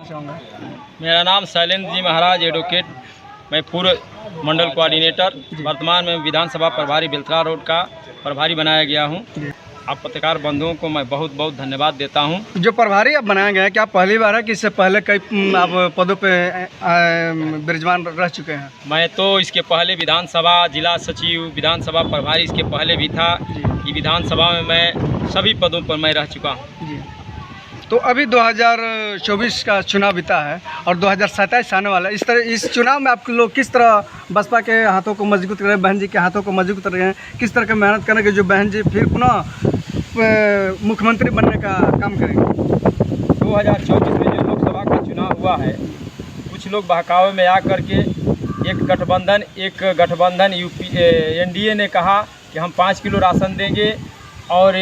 चाहूँगा। मेरा नाम शैलेंद्र जी महाराज एडवोकेट, मैं पूर्व मंडल कोऑर्डिनेटर, वर्तमान में विधानसभा प्रभारी बेलतरा रोड का प्रभारी बनाया गया हूँ। आप पत्रकार बंधुओं को मैं बहुत बहुत धन्यवाद देता हूँ। जो प्रभारी अब बनाया गया है, क्या पहली बार है कि इससे पहले कई आप पदों पे विराजमान रह चुके हैं? मैं तो इसके पहले विधानसभा जिला सचिव, विधानसभा प्रभारी इसके पहले भी था। ये विधानसभा में मैं सभी पदों पर मैं रह चुका हूँ। जी। तो अभी 2024 का चुनाव बीता है और 2027 आने वाला है। इस चुनाव में आप लोग किस तरह बसपा के हाथों को मजबूत कर रहे हैं, बहन जी के हाथों को मजबूत कर रहे हैं? किस तरह की मेहनत करेंगे जो बहन जी फिर पुनः मुख्यमंत्री बनने का काम करेंगे? 2024 में जो लोकसभा का चुनाव हुआ है, कुछ लोग बहकावे में आ करके एक गठबंधन यूपी एनडीए ने कहा कि हम 5 किलो राशन देंगे और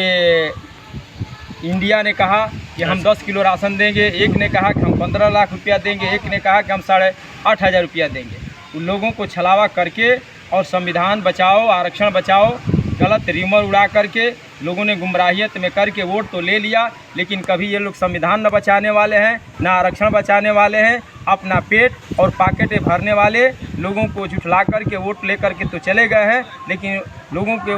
इंडिया ने कहा कि हम 10 किलो राशन देंगे। एक ने कहा कि हम 15 लाख रुपया देंगे, एक ने कहा कि हम 8,500 रुपया देंगे। उन लोगों को छलावा करके और संविधान बचाओ, आरक्षण बचाओ, गलत र्यूमर उड़ा करके लोगों ने गुमराहियत में करके वोट तो ले लिया, लेकिन कभी ये लोग संविधान न बचाने वाले हैं, ना आरक्षण बचाने वाले हैं। अपना पेट और पॉकेट भरने वाले लोगों को झुठला करके वोट ले करके तो चले गए हैं, लेकिन लोगों के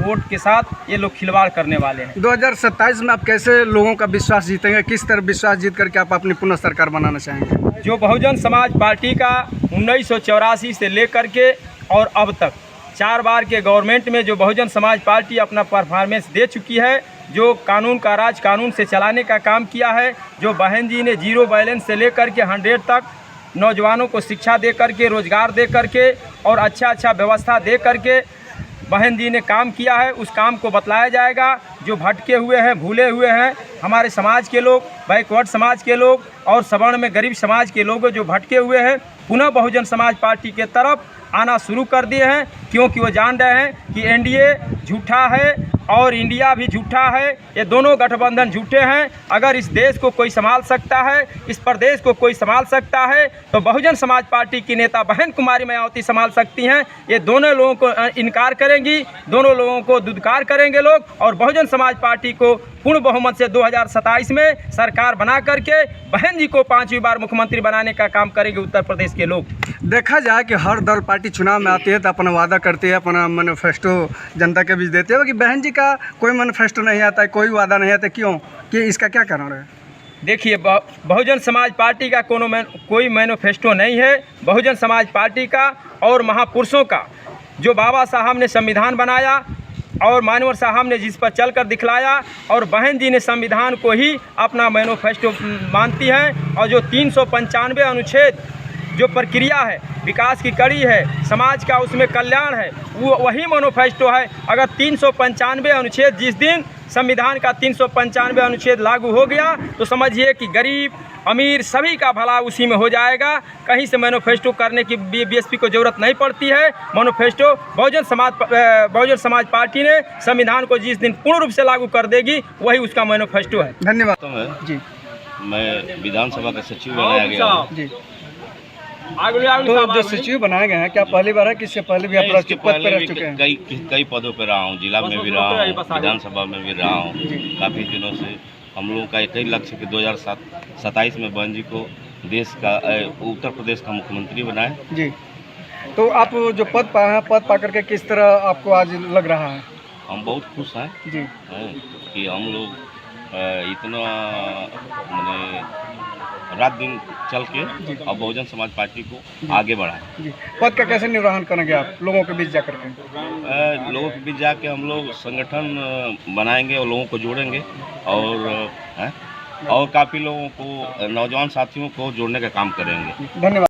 वोट के साथ ये लोग खिलवाड़ करने वाले हैं। 2027 में आप कैसे लोगों का विश्वास जीतेंगे? किस तरह विश्वास जीत करके आप अपनी पुनः सरकार बनाना चाहेंगे? जो बहुजन समाज पार्टी का 1984 से लेकर के और अब तक 4 बार के गवर्नमेंट में जो बहुजन समाज पार्टी अपना परफॉर्मेंस दे चुकी है, जो कानून का राज कानून से चलाने का काम किया है, जो बहन जी ने 0 बैलेंस से लेकर के 100 तक नौजवानों को शिक्षा दे करके, रोजगार दे करके और अच्छा व्यवस्था दे करके बहन जी ने काम किया है, उस काम को बतलाया जाएगा। जो भटके हुए हैं, भूले हुए हैं, हमारे समाज के लोग, बैकवर्ड समाज के लोग और सवर्ण में गरीब समाज के लोग जो भटके हुए हैं, पुनः बहुजन समाज पार्टी के तरफ आना शुरू कर दिए हैं, क्योंकि वो जान रहे हैं कि एनडीए झूठा है और इंडिया भी झूठा है। ये दोनों गठबंधन झूठे हैं। अगर इस देश को कोई संभाल सकता है, इस प्रदेश को कोई संभाल सकता है, तो बहुजन समाज पार्टी की नेता बहन कुमारी मायावती संभाल सकती हैं। ये दोनों लोगों को इनकार करेंगी, दोनों लोगों को दुदकार करेंगे लोग और बहुजन समाज पार्टी को पूर्ण बहुमत से 2027 में सरकार बना करके बहन जी को 5वीं बार मुख्यमंत्री बनाने का काम करेंगे उत्तर प्रदेश के लोग। देखा जाए कि हर दल पार्टी चुनाव में आती है तो अपना वादा करती है, अपना मैनिफेस्टो जनता के बीच देते हैं कि बहन जी का कोई मैनिफेस्टो नहीं आता है, कोई वादा नहीं आता। क्यों, कि इसका क्या कारण है? देखिए, बहुजन समाज पार्टी का कोई मैनिफेस्टो नहीं है। बहुजन समाज पार्टी का और महापुरुषों का, जो बाबा साहब ने संविधान बनाया और मानवर साहब ने जिस पर चलकर दिखलाया, और बहन जी ने संविधान को ही अपना मैनिफेस्टो मानती हैं। और जो 395 अनुच्छेद जो प्रक्रिया है, विकास की कड़ी है, समाज का उसमें कल्याण है, वो वही मैनिफेस्टो है। अगर 395 अनुच्छेद, जिस दिन संविधान का 395 अनुच्छेद लागू हो गया, तो समझिए कि गरीब अमीर सभी का भला उसी में हो जाएगा। कहीं से मैनिफेस्टो करने की बीएसपी को ज़रूरत नहीं पड़ती है। मैनिफेस्टो बहुजन समाज पार्टी ने संविधान को जिस दिन पूर्ण रूप से लागू कर देगी, वही उसका मैनिफेस्टो है। धन्यवाद जी। मैं विधानसभा का सचिव बनाया गया हूँ जी। तो जो सचिव बनाए गए हैं, क्या पहली बार है कि इससे पहले भी आप पद पर रह चुके हैं? कई पदों पर रहा हूँ, जिला में भी रहा हूँ, विधानसभा में भी रहा हूँ। काफ़ी दिनों से हम लोगों का एक ही लक्ष्य कि 2027 में बहन जी को देश का, उत्तर प्रदेश का मुख्यमंत्री बनाए जी। तो आप जो पद पाए हैं, पद पा करके किस तरह आपको आज लग रहा है? हम बहुत खुश हैं जी कि हम लोग इतना मैंने रात दिन चल के और बहुजन समाज पार्टी को आगे बढ़ाएं। जी। पद का कैसे निर्वहन करेंगे आप लोगों के बीच जाकर के? लोगों के बीच जाके हम लोग संगठन बनाएंगे और लोगों को जोड़ेंगे और काफ़ी लोगों को, नौजवान साथियों को जोड़ने का काम करेंगे। धन्यवाद।